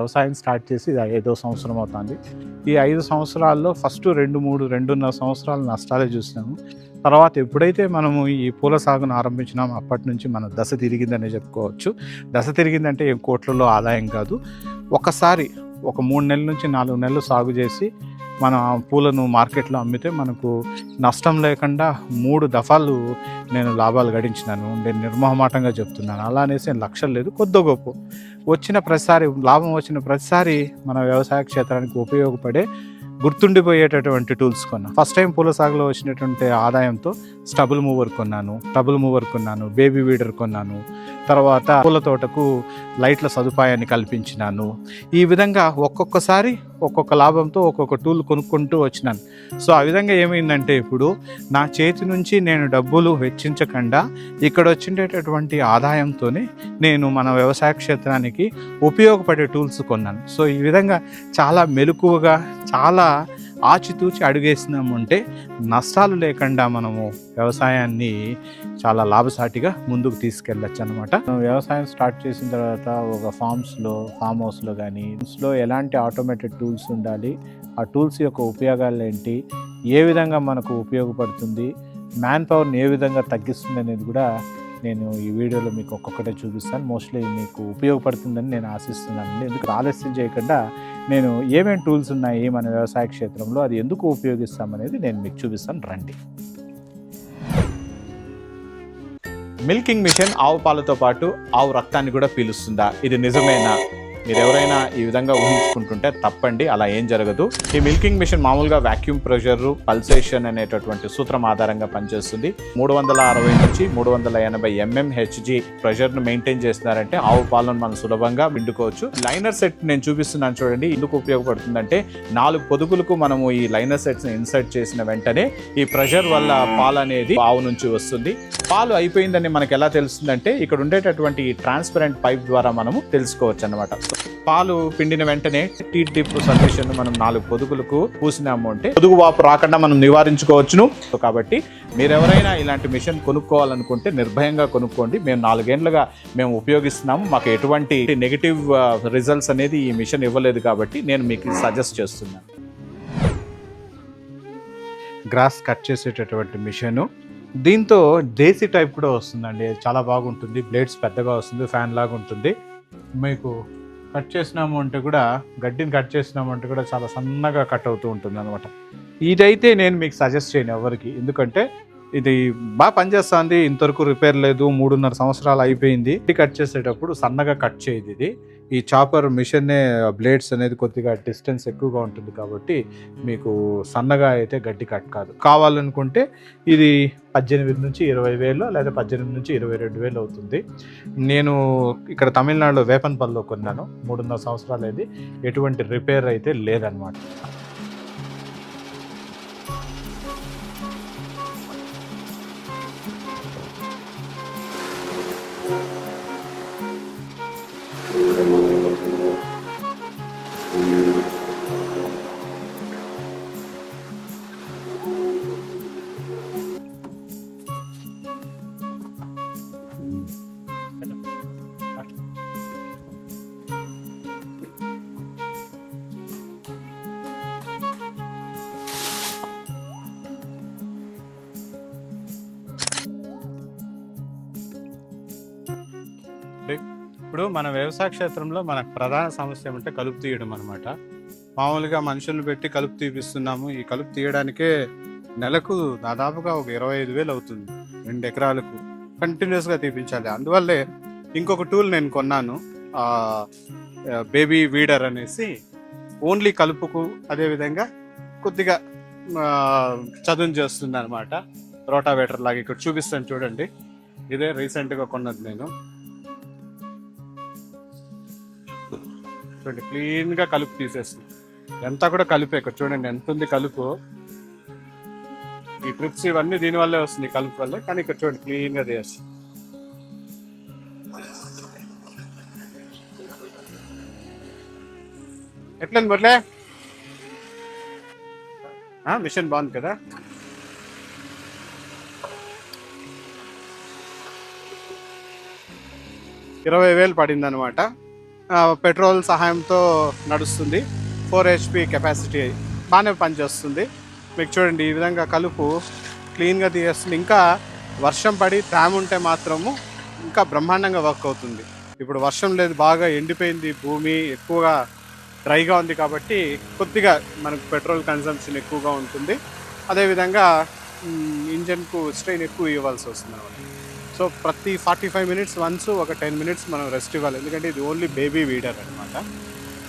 వ్యవసాయం స్టార్ట్ చేసి ఇది 5వ సంవత్సరం అవుతుంది. ఈ 5 సంవత్సరాల్లో ఫస్ట్ 2.5 సంవత్సరాలు నష్టాలే చూసినాము. తర్వాత ఎప్పుడైతే మనము ఈ పూల సాగును ఆరంభించినామో అప్పటి నుంచి మన దశ తిరిగిందనే చెప్పుకోవచ్చు. దశ తిరిగిందంటే ఏం కోట్లలో ఆదాయం కాదు. ఒకసారి ఒక 3 నెలల నుంచి 4 నెలలు సాగు చేసి మన పూలను మార్కెట్లో అమ్మితే మనకు నష్టం లేకుండా 3 దఫాలు నేను లాభాలు గడించినాను. నేను నిర్మోహమాటంగా చెప్తున్నాను. అలా అనేసి లక్షలు లేదు, కొద్దో గొప్ప వచ్చిన ప్రతిసారి లాభం వచ్చిన ప్రతిసారి మన వ్యవసాయ క్షేత్రానికి ఉపయోగపడే గుర్తుండిపోయేటటువంటి టూల్స్ కొన్నాను. ఫస్ట్ టైం పూల సాగులో వచ్చినటువంటి ఆదాయంతో స్టబుల్ మూవర్ కొన్నాను, బేబీ వీడర్ కొన్నాను. తర్వాత పూల తోటకు లైట్ల సదుపాయాన్ని కల్పించినాను. ఈ విధంగా ఒక్కొక్కసారి ఒక్కొక్క లాభంతో ఒక్కొక్క టూల్ కొనుక్కుంటూ వచ్చినాను. సో ఆ విధంగా ఏమైందంటే ఇప్పుడు నా చేతి నుంచి నేను డబ్బులు వెచ్చించకుండా ఇక్కడ వచ్చేటటువంటి ఆదాయంతోనే నేను మన వ్యవసాయ క్షేత్రానికి ఉపయోగపడే టూల్స్ కొన్నాను. సో ఈ విధంగా చాలా మెలకువగా, చాలా ఆచితూచి అడుగేసినాము అంటే నష్టాలు లేకుండా మనము వ్యవసాయాన్ని చాలా లాభసాటిగా ముందుకు తీసుకెళ్ళచ్చు అనమాట. వ్యవసాయం స్టార్ట్ చేసిన తర్వాత ఒక ఫామ్ హౌస్లో కానీ ఎలాంటి ఆటోమేటెడ్ టూల్స్ ఉండాలి, ఆ టూల్స్ యొక్క ఉపయోగాలు ఏంటి, ఏ విధంగా మనకు ఉపయోగపడుతుంది, మ్యాన్ పవర్ని ఏ విధంగా తగ్గిస్తుంది అనేది కూడా నేను ఈ వీడియోలో మీకు ఒక్కొక్కటే చూపిస్తాను. మోస్ట్లీ మీకు ఉపయోగపడుతుందని నేను ఆశిస్తున్నానండి. ఎందుకు ఆలస్యం చేయకుండా నేను ఏమేమి టూల్స్ ఉన్నాయి మన వ్యవసాయ క్షేత్రంలో, అది ఎందుకు ఉపయోగిస్తామనేది నేను మీకు చూపిస్తాను, రండి. మిల్కింగ్ మిషన్ ఆవు పాలతో పాటు ఆవు రక్తాన్ని కూడా పీలుస్తుందా? ఇది నిజమేనా? మీరు ఎవరైనా ఈ విధంగా ఊహించుకుంటుంటే తప్పండి, అలా ఏం జరగదు. ఈ మిల్కింగ్ మిషన్ మామూలుగా వాక్యూమ్ ప్రెషర్, పల్సేషన్ అనేటటువంటి సూత్రం ఆధారంగా పనిచేస్తుంది. 360 నుంచి 380 mmHg ప్రెషర్ను మెయింటైన్ చేస్తున్నారంటే ఆవు పాలను మనం సులభంగా పిండుకోవచ్చు. లైనర్ సెట్ నేను చూపిస్తున్నాను చూడండి. ఎందుకు ఉపయోగపడుతుందంటే 4 పొదుగులకు మనము ఈ లైనర్ సెట్స్ ఇన్సర్ట్ చేసిన వెంటనే ఈ ప్రెషర్ వల్ల పాలు అనేది ఆవు నుంచి వస్తుంది. పాలు అయిపోయిందని మనకు ఎలా తెలుస్తుందంటే ఇక్కడ ఉండేటటువంటి ట్రాన్స్పరెంట్ పైప్ ద్వారా మనము తెలుసుకోవచ్చు అన్నమాట. పాలు పిండిన వెంటనే టీ టిప్ సొల్యూషన్ మనం 4 పొదుగులకు పూసినాము అంటే పొదుగు వాపు రాకుండా మనం నివారించుకోవచ్చును. కాబట్టి మీరెవరైనా ఇలాంటి మిషన్ కొనుక్కోవాలనుకుంటే నిర్భయంగా కొనుక్కోండి. మేము 4 ఏళ్లుగా మేము ఉపయోగిస్తున్నాము. మాకు ఎటువంటి నెగిటివ్ రిజల్ట్స్ అనేది ఈ మిషన్ ఇవ్వలేదు కాబట్టి నేను మీకు సజెస్ట్ చేస్తున్నాను. గ్రాస్ కట్ చేసేటటువంటి మిషను, దీంతో దేశీ టైప్ కూడా వస్తుందండి. చాలా బాగుంటుంది. బ్లేడ్స్ పెద్దగా వస్తుంది, ఫ్యాన్ లాగా ఉంటుంది. మీకు కట్ చేసినాము అంటే కూడా, గడ్డిని కట్ చేసినాము అంటే కూడా చాలా సన్నగా కట్ అవుతూ ఉంటుంది అనమాట. ఇదైతే నేను మీకు సజెస్ట్ చేయను ఎవరికి, ఎందుకంటే ఇది బాగా పనిచేస్తుంది. ఇంతవరకు రిపేర్ లేదు, 3.5 సంవత్సరాలు అయిపోయింది. కట్ చేసేటప్పుడు సన్నగా కట్ చేయదు ఇది. ఈ చాపర్ మిషన్నే బ్లేడ్స్ అనేది కొద్దిగా డిస్టెన్స్ ఎక్కువగా ఉంటుంది కాబట్టి మీకు సన్నగా అయితే గడ్డి కట్ కాదు. కావాలనుకుంటే ఇది 18 నుంచి 20,000 లేదా 18 నుంచి 22,000 అవుతుంది. నేను ఇక్కడ తమిళనాడులో వేపన్పల్లిలో కొన్నాను. 3.5 సంవత్సరాలు అయింది. ఎటువంటి రిపేర్ అయితే లేదనమాట. ఇప్పుడు మన వ్యవసాయ క్షేత్రంలో మనకు ప్రధాన సమస్య ఏమంటే కలుపు తీయడం అనమాట. మామూలుగా మనుషులను పెట్టి కలుపు తీపిస్తున్నాము. ఈ కలుపు తీయడానికే నెలకు దాదాపుగా ఒక 25,000 అవుతుంది. 2 ఎకరాలకు కంటిన్యూస్గా తీపించాలి. అందువల్లే ఇంకొక టూల్ నేను కొన్నాను, బేబీ వీడర్ అనేసి. ఓన్లీ కలుపుకు అదేవిధంగా కొద్దిగా చదును చేస్తుంది అనమాట. రోటావేటర్ లాగా ఇక్కడ చూపిస్తాను చూడండి. ఇదే రీసెంట్గా కొన్నది నేను. చూడండి, క్లీన్గా కలుపు తీసేస్తుంది. ఎంత కూడా కలిపే. ఇక్కడ చూడండి ఎంత ఉంది కలుపు. ఈ ట్రిప్స్ ఇవన్నీ దీనివల్లే వస్తుంది, కలుపు వల్లే. కానీ ఇక్కడ చూడండి క్లీన్గా తీసేస్తుంది. ఎట్లా బట్లే మిషన్ బాగుంది కదా. $20,000 పడింది అనమాట. పెట్రోల్ సహాయంతో నడుస్తుంది. 4 HP కెపాసిటీ బాగానే పనిచేస్తుంది. మీకు చూడండి ఈ విధంగా కలుపు క్లీన్గా తీసేస్తుంది. ఇంకా వర్షం పడి ట్యామ్ ఉంటే మాత్రము ఇంకా బ్రహ్మాండంగా వర్క్ అవుతుంది. ఇప్పుడు వర్షం లేదు, బాగా ఎండిపోయింది భూమి, ఎక్కువగా డ్రైగా ఉంది కాబట్టి కొద్దిగా మనకు పెట్రోల్ కన్సంప్షన్ ఎక్కువగా ఉంటుంది. అదేవిధంగా ఇంజన్కు స్ట్రెయిన్ ఎక్కువ ఇవ్వాల్సి వస్తుంది అనమాట. సో ప్రతి 45 minutes వన్స్ ఒక 10 minutes మనం రెస్ట్ ఇవ్వాలి. ఎందుకంటే ఇది ఓన్లీ బేబీ వీడర్ అనమాట.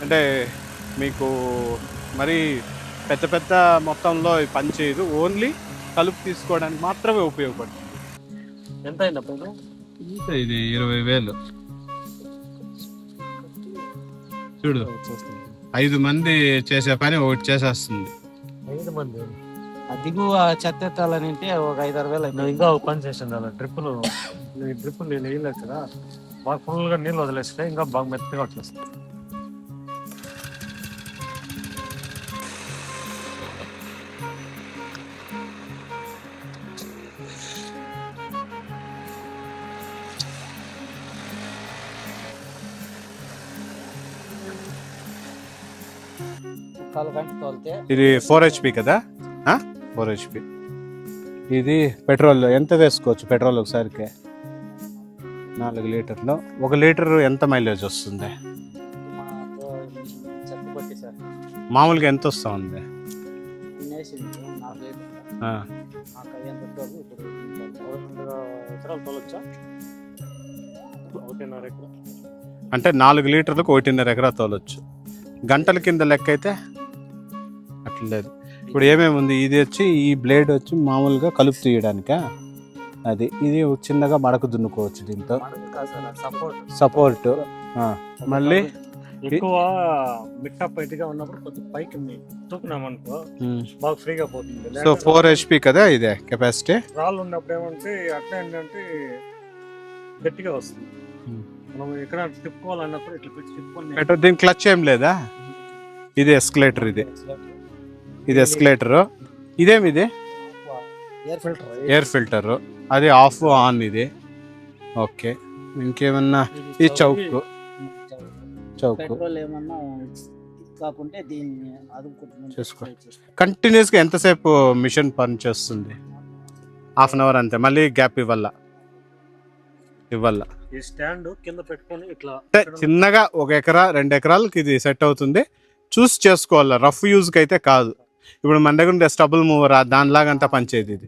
అంటే మీకు మరి పెద్ద పెద్ద మొత్తంలో పని చేయదు, ఓన్లీ కలుపు తీసుకోవడానికి మాత్రమే ఉపయోగపడుతుంది. ఎంత అయింది ఇది 20,000. చూడు 5 మంది చేసే పని ఒకటి చేసేస్తుంది. 5 మంది దిగువ చెత్త ఎత్తాలని అంటే ఒక 5-6 వేలు అయినా ఇంకా ఒక పని చేసింది. అలా డ్రిప్పులు నేను వేయలేదు కదా, బాగా ఫుల్గా నీళ్ళు వదిలేస్తే ఇంకా బాగా మెత్తగా వచ్చేస్తాయి. ఇది 4 HP కదా, 4 HP. ఇది పెట్రోల్ ఎంత వేసుకోవచ్చు? పెట్రోల్ ఒకసారికి 4 లీటర్లు. 1 లీటర్ ఎంత మైలేజ్ వస్తుంది? మామూలుగా ఎంత వస్తూ ఉంది? అంటే 4 లీటర్లకు 1.5 ఎకరా తోలొచ్చు. గంటల కింద లెక్క అయితే అట్లా లేదు. ఇప్పుడు ఏమేమి ఉంది? ఇది వచ్చి ఈ బ్లేడ్ వచ్చి మామూలుగా కలుపు తీయడానికా, అది ఇది చిన్నగా మడక దున్నుకోవచ్చు దీంతో, సపోర్ట్. మళ్ళీ ఎక్కువ మిట్టప్ ఇదిగా ఉన్నప్పుడు కొంచెం పైకి తూకినామనుకో బాగా ఫ్రీగా పోతుంది. సో 4 HP కదా ఇదే కెపాసిటీ. రాళ్ళు ఉన్నప్పుడు ఏమంటే అట్లా ఏంటంటే గట్టిగా వస్తుంది. మనం ఎక్కడ తిప్పుకోవాలన్నప్పుడు ఇట్లా తిప్పుకొని. దీని క్లచ్ ఏం లేదా? ఇది ఎస్కలేటర్, ఇది ఎస్కలేటర్. ఇదేమి ఇది? Air filter. అది ఆఫ్ ఆన్ ఇది. ఓకే, ఇంకేమన్నా? ఈ చౌక్ చేసుకో. కంటిన్యూస్గా ఎంతసేపు మిషన్ పని చేస్తుంది? 1/2 అవర్ అంతే. మళ్ళీ గ్యాప్ ఇవ్వాల. ఈ స్టాండ్ కింద పెట్టుకొని ఇట్లా చిన్నగా 1 ఎకరా 2 ఎకరాలకి ఇది సెట్ అవుతుంది. చూస్ చేసుకోవాలి, రఫ్ యూజ్కి అయితే కాదు. ఇప్పుడు మన దగ్గర ఉండే స్టబుల్ మూవర్ దానిలాగా అంతా పనిచేది. ఇది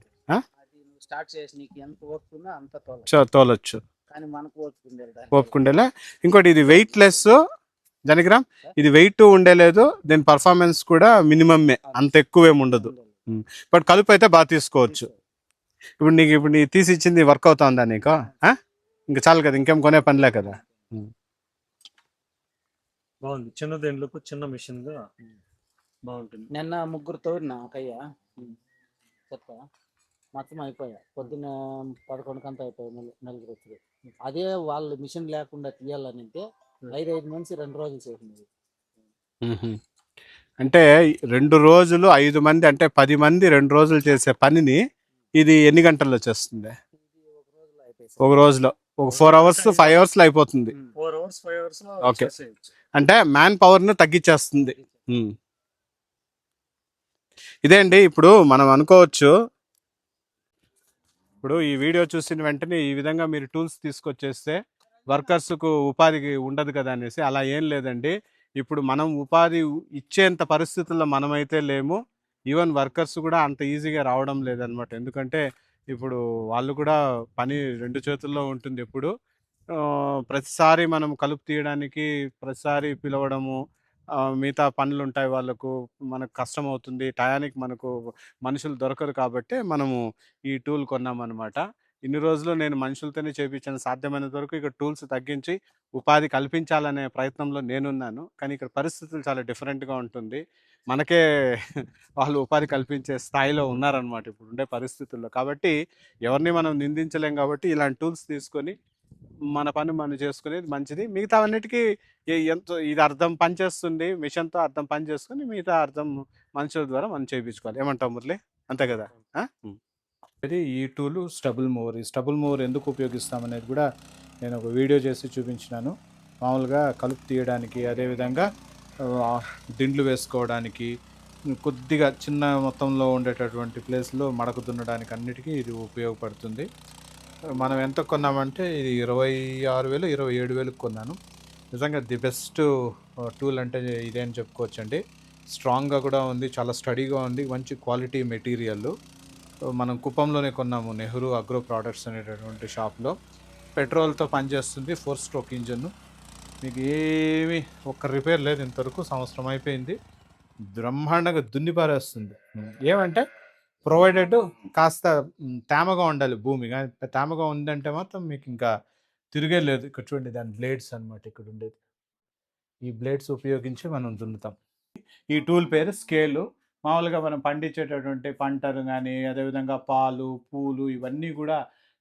తోలొచ్చు, ఓపుకుండేలా. ఇంకోటి ఇది వెయిట్ లెస్ జనగ్రామ్. ఇది వెయిట్ ఉండేలేదు, దీని పర్ఫార్మెన్స్ కూడా మినిమమే, అంత ఎక్కువేమి ఉండదు. బట్ కలుపు అయితే బాగా తీసుకోవచ్చు. ఇప్పుడు నీ తీసి ఇచ్చింది వర్క్ అవుతుందా నీకు? ఇంకా చాలు కదా, ఇంకేం కొనే పనిలే కదా. బాగుంది. చిన్నదేండ్లకు చిన్న మిషన్ గా బాగుంటుంది. నిన్న 3 తోడినా ఒకయ్యా చెత్త మొత్తం అయిపోయా. పొద్దున్న 11 కంతా అయిపోయాయి. నలుగురు వచ్చి అదే వాళ్ళు మిషన్ లేకుండా తీయాలని అంటే 5 మంది 2 రోజులు చేసింది. అంటే 2 రోజులు 5 మంది అంటే 10 మంది 2 రోజులు చేసే పనిని ఇది ఎన్ని గంటల్లో చేస్తుంది? ఒక రోజులో ఒక 4 hours 5 hours లో అయిపోతుంది. 4 hours 5 hours. ఓకే, అంటే మ్యాన్ పవర్ ను తగ్గించేస్తుంది. ఇదే అండి. ఇప్పుడు మనం అనుకోవచ్చు, ఇప్పుడు ఈ వీడియో చూసిన వెంటనే ఈ విధంగా మీరు టూల్స్ తీసుకొచ్చేస్తే వర్కర్స్కు ఉపాధికి ఉండదు కదా అనేసి. అలా ఏం లేదండి. ఇప్పుడు మనం ఉపాధి ఇచ్చేంత పరిస్థితుల్లో మనమైతే లేము. ఈవెన్ వర్కర్స్ కూడా అంత ఈజీగా రావడం లేదనమాట. ఎందుకంటే ఇప్పుడు వాళ్ళు కూడా పని 2 చేతుల్లో ఉంటుంది. ఎప్పుడు ప్రతిసారి మనం కలుపు తీయడానికి ప్రతిసారి పిలవడము, మిగతా పనులు ఉంటాయి వాళ్ళకు, మనకు కష్టం అవుతుంది. టయానికి మనకు మనుషులు దొరకరు కాబట్టి మనము ఈ టూల్ కొన్నామన్నమాట. ఇన్ని రోజులు నేను మనుషులతోనే చేయించాను. సాధ్యమైనంత వరకు ఇక్కడ టూల్స్ తగ్గించి ఉపాధి కల్పించాలనే ప్రయత్నంలో నేనున్నాను. కానీ ఇక్కడ పరిస్థితులు చాలా డిఫరెంట్గా ఉంటుంది. మనకే వాళ్ళు ఉపాధి కల్పించే స్థాయిలో ఉన్నారనమాట ఇప్పుడు ఉండే పరిస్థితుల్లో. కాబట్టి ఎవరిని మనం నిందించలేం. కాబట్టి ఇలాంటి టూల్స్ తీసుకొని మన పని మనం చేసుకునేది మంచిది. మిగతా అన్నిటికీ ఎంతో ఇది అర్థం పనిచేస్తుంది. మిషన్తో అర్థం పని చేసుకుని మిగతా అర్థం మనుషుల ద్వారా మనం చేయించుకోవాలి. ఏమంటావు మురళి? అంతే కదా. అది ఈ టూలు స్టబుల్ మూవర్. ఈ స్టబుల్ మూవర్ ఎందుకు ఉపయోగిస్తామనేది కూడా నేను ఒక వీడియో చేసి చూపించినాను. మామూలుగా కలుపు తీయడానికి, అదేవిధంగా దిండ్లు వేసుకోవడానికి, కొద్దిగా చిన్న మొత్తంలో ఉండేటటువంటి ప్లేస్లో మడక దున్నడానికి అన్నిటికీ ఇది ఉపయోగపడుతుంది. మనం ఎంత కొన్నామంటే ఇది 26,000 27,000కి కొన్నాను. నిజంగా ది బెస్ట్ టూల్ అంటే ఇదే అని చెప్పుకోవచ్చండి. స్ట్రాంగ్గా కూడా ఉంది, చాలా స్టడీగా ఉంది, మంచి క్వాలిటీ మెటీరియల్. మనం కుప్పంలోనే కొన్నాము, నెహ్రూ అగ్రో ప్రోడక్ట్స్ అనేటటువంటి షాప్లో. పెట్రోల్తో పనిచేస్తుంది, 4 స్ట్రోక్ ఇంజన్. మీకు ఏమీ ఒక్క రిపేర్ లేదు ఇంతవరకు, సంవత్సరం అయిపోయింది. బ్రహ్మాండంగా దున్ని పారేస్తుంది. ఏమంటే ప్రొవైడెడ్ కాస్త తేమగా ఉండాలి భూమి, కానీ తేమగా ఉందంటే మాత్రం మీకు ఇంకా తిరిగే లేదు. ఇక్కడ చూడండి, దాని బ్లేడ్స్ అనమాట ఇక్కడ ఉండేది. ఈ బ్లేడ్స్ ఉపయోగించి మనం దున్నుతాం. ఈ టూల్ పేరు స్కేలు. మామూలుగా మనం పండించేటటువంటి పంటలు కానీ, అదేవిధంగా పాలు, పూలు ఇవన్నీ కూడా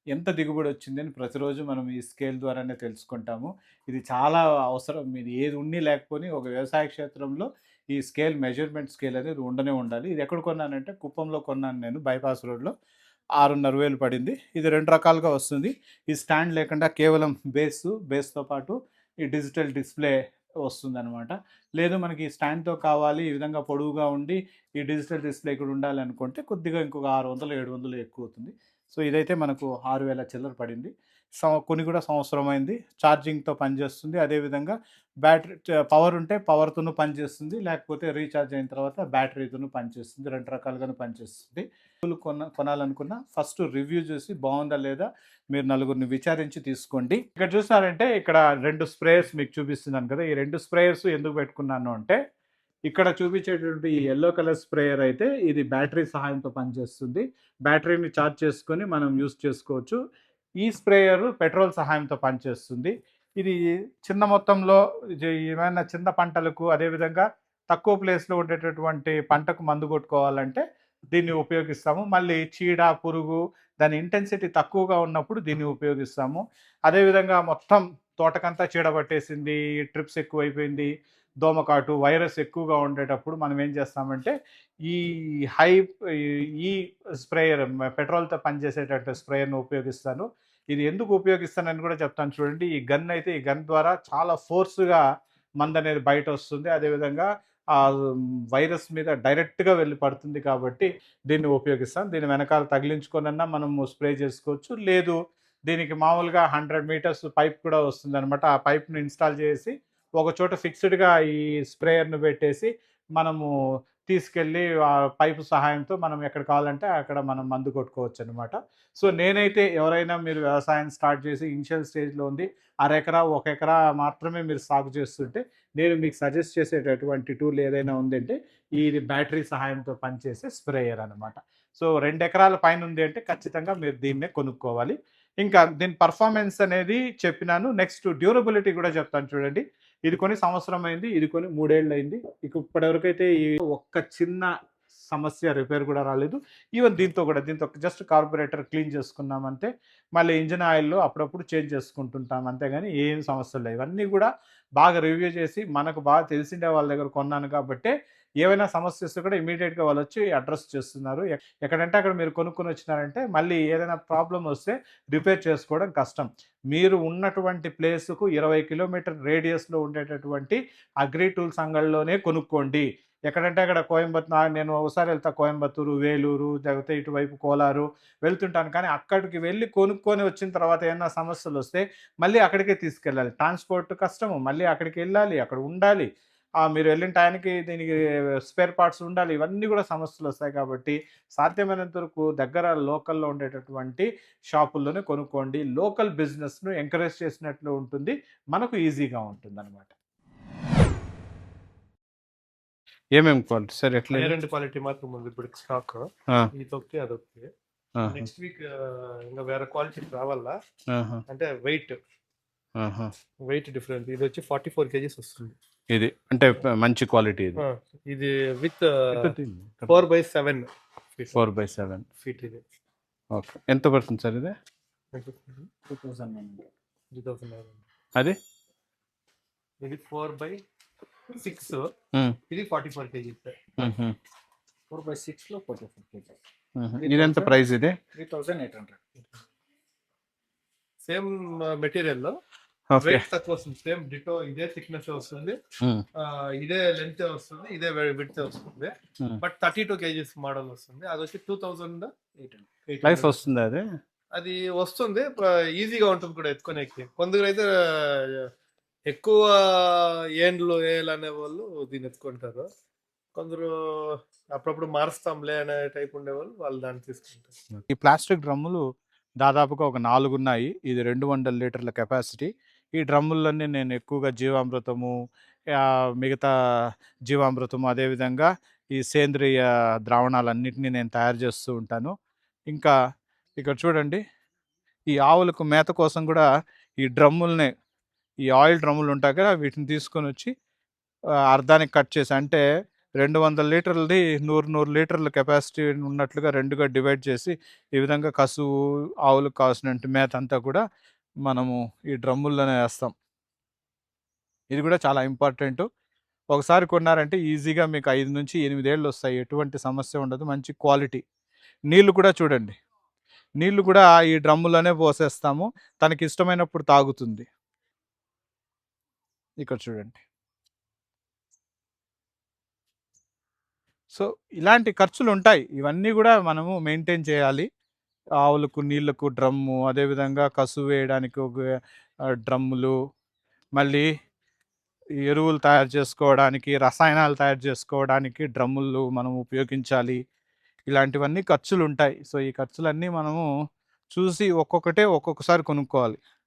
ఎంత దిగుబడి వచ్చిందని ప్రతిరోజు మనం ఈ స్కేల్ ద్వారానే తెలుసుకుంటాము. ఇది చాలా అవసరం. ఇది ఏది ఉన్ని లేకపోని ఒక వ్యవసాయ క్షేత్రంలో ఈ స్కేల్, మెజర్మెంట్ స్కేల్ అనేది ఉండనే ఉండాలి. ఇది ఎక్కడ కొన్నానంటే కుప్పంలో కొన్నాను నేను, బైపాస్ రోడ్లో. 6,500 పడింది. ఇది 2 రకాలుగా వస్తుంది. ఈ స్టాండ్ లేకుండా కేవలం బేస్తో పాటు ఈ డిజిటల్ డిస్ప్లే వస్తుందన్నమాట. లేదు మనకి స్టాండ్తో కావాలి, ఈ విధంగా పొడవుగా ఉండి ఈ డిజిటల్ డిస్ప్లే ఇక్కడ ఉండాలనుకుంటే కొద్దిగా ఇంకొక 600, 700 ఎక్కువ అవుతుంది. సో ఇదైతే మనకు 6,000 చిల్లర పడింది. కొన్ని కూడా సంవత్సరం అయింది. ఛార్జింగ్తో పనిచేస్తుంది. అదేవిధంగా బ్యాటరీ పవర్ ఉంటే పవర్తోనూ పనిచేస్తుంది, లేకపోతే రీఛార్జ్ అయిన తర్వాత బ్యాటరీతోనూ పనిచేస్తుంది. 2 రకాలుగాను పనిచేస్తుంది. కొనాలనుకున్నా ఫస్ట్ రివ్యూ చూసి బాగుందా లేదా మీరు నలుగురిని విచారించి తీసుకోండి. ఇక్కడ చూసారంటే ఇక్కడ 2 స్ప్రేయర్స్ మీకు చూపిస్తున్నాను కదా. ఈ 2 స్ప్రేయర్స్ ఎందుకు పెట్టుకున్నాను అంటే, ఇక్కడ చూపించేటువంటి ఈ యెల్లో కలర్ స్ప్రేయర్ అయితే ఇది బ్యాటరీ సహాయంతో పనిచేస్తుంది. బ్యాటరీని ఛార్జ్ చేసుకొని మనం యూస్ చేసుకోవచ్చు. ఈ స్ప్రేయర్ పెట్రోల్ సహాయంతో పనిచేస్తుంది. ఇది చిన్న మొత్తంలో ఏమైనా చిన్న పంటలకు, అదేవిధంగా తక్కువ ప్లేస్లో ఉండేటటువంటి పంటకు మందు కొట్టుకోవాలంటే దీన్ని ఉపయోగిస్తాము. మళ్ళీ చీడ, పురుగు దాని ఇంటెన్సిటీ తక్కువగా ఉన్నప్పుడు దీన్ని ఉపయోగిస్తాము. అదేవిధంగా మొత్తం తోటకంతా చీడ పట్టేసింది, ట్రిప్స్ ఎక్కువైపోయింది, దోమకాటు, వైరస్ ఎక్కువగా ఉండేటప్పుడు మనం ఏం చేస్తామంటే ఈ హై ఈ స్ప్రేయర్, పెట్రోల్తో పనిచేసేటట్టు స్ప్రేయర్ను ఉపయోగిస్తాను. ఇది ఎందుకు ఉపయోగిస్తానని కూడా చెప్తాను చూడండి. ఈ గన్ ద్వారా చాలా ఫోర్స్గా మందు అనేది బయట వస్తుంది. అదేవిధంగా ఆ వైరస్ మీద డైరెక్ట్గా వెళ్ళి పడుతుంది కాబట్టి దీన్ని ఉపయోగిస్తాం. దీని వెనకాల తగిలించుకొనన్నా మనము స్ప్రే చేసుకోవచ్చు. లేదు దీనికి మామూలుగా 100 మీటర్స్ పైప్ కూడా వస్తుందనమాట. ఆ పైప్‌ని ఇన్‌స్టాల్ చేసి ఒక చోట ఫిక్స్‌డ్‌గా ఈ స్ప్రేయర్‌ని పెట్టేసి మనము తీసుకెళ్ళి ఆ పైపు సహాయంతో మనం ఎక్కడ కావాలంటే అక్కడ మనం మందు కొట్టుకోవచ్చనమాట. సో నేనైతే ఎవరైనా మీరు వ్యవసాయం స్టార్ట్ చేసి ఇనిషియల్ స్టేజ్‌లో ఉంది, అరెకరా, 1 ఎకరా మాత్రమే మీరు సాగు చేస్తుంటే నేను మీకు సజెస్ట్ చేసేటటువంటి టూల్ ఏదైనా ఉందంటే ఇది బ్యాటరీ సహాయంతో పనిచేసే స్ప్రేయర్ అనమాట. సో 2 ఎకరాల పైన ఉంది అంటే ఖచ్చితంగా మీరు దీన్నే కొనుక్కోవాలి. ఇంకా దీని పర్ఫార్మెన్స్ అనేది చెప్పినాను. నెక్స్ట్ డ్యూరబిలిటీ కూడా చెప్తాను చూడండి. ఇది కొని సంవత్సరం అయింది, ఇది కొని 3 ఏళ్ళు అయింది. ఇక ఇప్పటివరకైతే ఈ ఒక్క చిన్న సమస్య, రిపేర్ కూడా రాలేదు. ఈవెన్ దీంతో జస్ట్ కార్బొరేటర్ క్లీన్ చేసుకున్నామంతే. మళ్ళీ ఇంజిన్ ఆయిల్‌లో అప్పుడప్పుడు చేంజ్ చేసుకుంటుంటాం, అంతేగాని ఏం సమస్యలు లేవు. ఇవన్నీ కూడా బాగా రివ్యూ చేసి మనకు బాగా తెలిసిండే వాళ్ళ దగ్గర కొన్నాను కాబట్టే ఏవైనా సమస్య వస్తే కూడా ఇమ్మీడియేట్‌గా వాళ్ళొచ్చి అడ్రెస్ చేస్తున్నారు. ఎక్కడంటే అక్కడ మీరు కొనుక్కొని వచ్చినారంటే మళ్ళీ ఏదైనా ప్రాబ్లమ్ వస్తే రిపేర్ చేసుకోవడం కష్టం. మీరు ఉన్నటువంటి ప్లేస్‌కు 20 కిలోమీటర్ రేడియస్‌లో ఉండేటటువంటి అగ్రి టూల్స్ అంగడిలోనే కొనుక్కోండి. ఎక్కడంటే అక్కడ నేను ఒకసారి వెళ్తా కోయంబత్తూరు, వేలూరు, లేకపోతే ఇటువైపు కోలారు వెళ్తుంటాను. కానీ అక్కడికి వెళ్ళి కొనుక్కొని వచ్చిన తర్వాత ఏమన్నా సమస్యలొస్తే మళ్ళీ అక్కడికే తీసుకెళ్ళాలి. ట్రాన్స్‌పోర్ట్ కష్టము. మళ్ళీ అక్కడికెళ్ళాలి, అక్కడ ఉండాలి. మీరు వెళ్ళిన టయానికి దీనికి స్పేర్ పార్ట్స్ ఉండాలి. ఇవన్నీ కూడా సమస్యలొస్తాయి కాబట్టి సాధ్యమైనంత వరకు దగ్గర లోకల్‌లో ఉండేటటువంటి షాపుల్లోనే కొనుక్కోండి. లోకల్ బిజినెస్‌ను ఎంకరేజ్ చేసినట్లు ఉంటుంది. మనకు ఈజీగా ఉంటుందనమాట. ఏమేం క్వాలిటీ సార్? ఎట్లా? ఐరన్ క్వాలిటీ మాత్రం ఉంది ఇప్పుడు స్టాక్. ఆ! ఇదొకటి అదొకటి. ఆహా! నెక్స్ట్ వీక్ ఇంకా వేరే క్వాలిటీ రావాలా ఆహా! అంటే ఆహా! Wait different. ఇది వచ్చి 44 కేజీస్ వస్తుంది. ఇది అంటే మంచి క్వాలిటీ ఇది. ఇది విత్ 4/7 ఫీట్. 4/7 ఫీట్ ఇది. ఓకే. ఎంత పడుతుంది సార్ ఇది? 2,900. అది? ఇది 4/6. హ్మ్. ఇది 44 కేజీస్. హుహు. 4/6లో 44 కేజీ. హుహు. ఇదెంత ప్రైస్ ఇది? 3,800. సేమ్ మెటీరియల్ లో ఓకే. వెయిట్ తక్కువ వస్తుంది. సేమ్ డిటో ఇదే థిక్నెస్ వస్తుంది, ఇదే లెంత్ వస్తుంది, ఇదే విడ్త్ వస్తుంది. బట్ 32 kgs మోడల్ వస్తుంది. అది వచ్చి 2800 లైఫ్ వస్తుంది అది. అది వస్తుంది. ఈజీగా ఉంటుంది కూడా ఎత్తుకునేకి. కొందరు అయితే ఎక్కువ ఏండ్లు వేయాలనే వాళ్ళు దీన్ని ఎత్తుకుంటారు. కొందరు అప్పుడప్పుడు మారుస్తాంలే అనే టైప్ ఉండేవాళ్ళు వాళ్ళు దాన్ని తీసుకుంటారు. ఈ ప్లాస్టిక్ డ్రమ్ములు దాదాపుగా ఒక 4 ఉన్నాయి. ఇది 200 లీటర్ల కెపాసిటీ. ఈ డ్రమ్ములన్నీ నేను ఎక్కువగా జీవామృతము, మిగతా జీవామృతము, అదేవిధంగా ఈ సేంద్రియ ద్రావణాలన్నిటిని నేను తయారు చేస్తూ ఉంటాను. ఇంకా ఇక్కడ చూడండి, ఈ ఆవులకు మేత కోసం కూడా ఈ డ్రమ్ములనే, ఈ ఆయిల్ డ్రమ్ములు ఉంటాయి కదా, వీటిని తీసుకొని వచ్చి అర్ధానికి కట్ చేసి, అంటే 200 లీటర్లది 100 లీటర్ల కెపాసిటీ ఉన్నట్లుగా రెండుగా డివైడ్ చేసి, ఈ విధంగా కసువు, ఆవులకు కావాల్సినటువంటి మేత అంతా కూడా మనము ఈ డ్రమ్ముల్లోనే వేస్తాం. ఇది కూడా చాలా ఇంపార్టెంట్. ఒకసారి కొన్నారంటే ఈజీగా మీకు 5 నుంచి 8 ఏళ్ళు వస్తాయి. ఎటువంటి సమస్య ఉండదు. మంచి క్వాలిటీ. నీళ్లు కూడా చూడండి, నీళ్లు కూడా ఈ డ్రమ్ములోనే పోసేస్తాము. తనకి ఇష్టమైనప్పుడు తాగుతుంది. ఇక్కడ చూడండి. సో ఇలాంటి ఖర్చులు ఉంటాయి. ఇవన్నీ కూడా మనము మెయింటైన్ చేయాలి. ఆవులకు నీళ్లకు డ్రమ్ము, అదేవిధంగా కసువు వేయడానికి ఒక డ్రమ్ములు, మళ్ళీ ఎరువులు తయారు చేసుకోవడానికి, రసాయనాలు తయారు చేసుకోవడానికి డ్రమ్ములు మనం ఉపయోగించాలి. ఇలాంటివన్నీ ఖర్చులు ఉంటాయి. సో ఈ ఖర్చులన్నీ మనము చూసి ఒక్కొక్కటే ఒక్కొక్కసారి కొనుక్కోవాలి.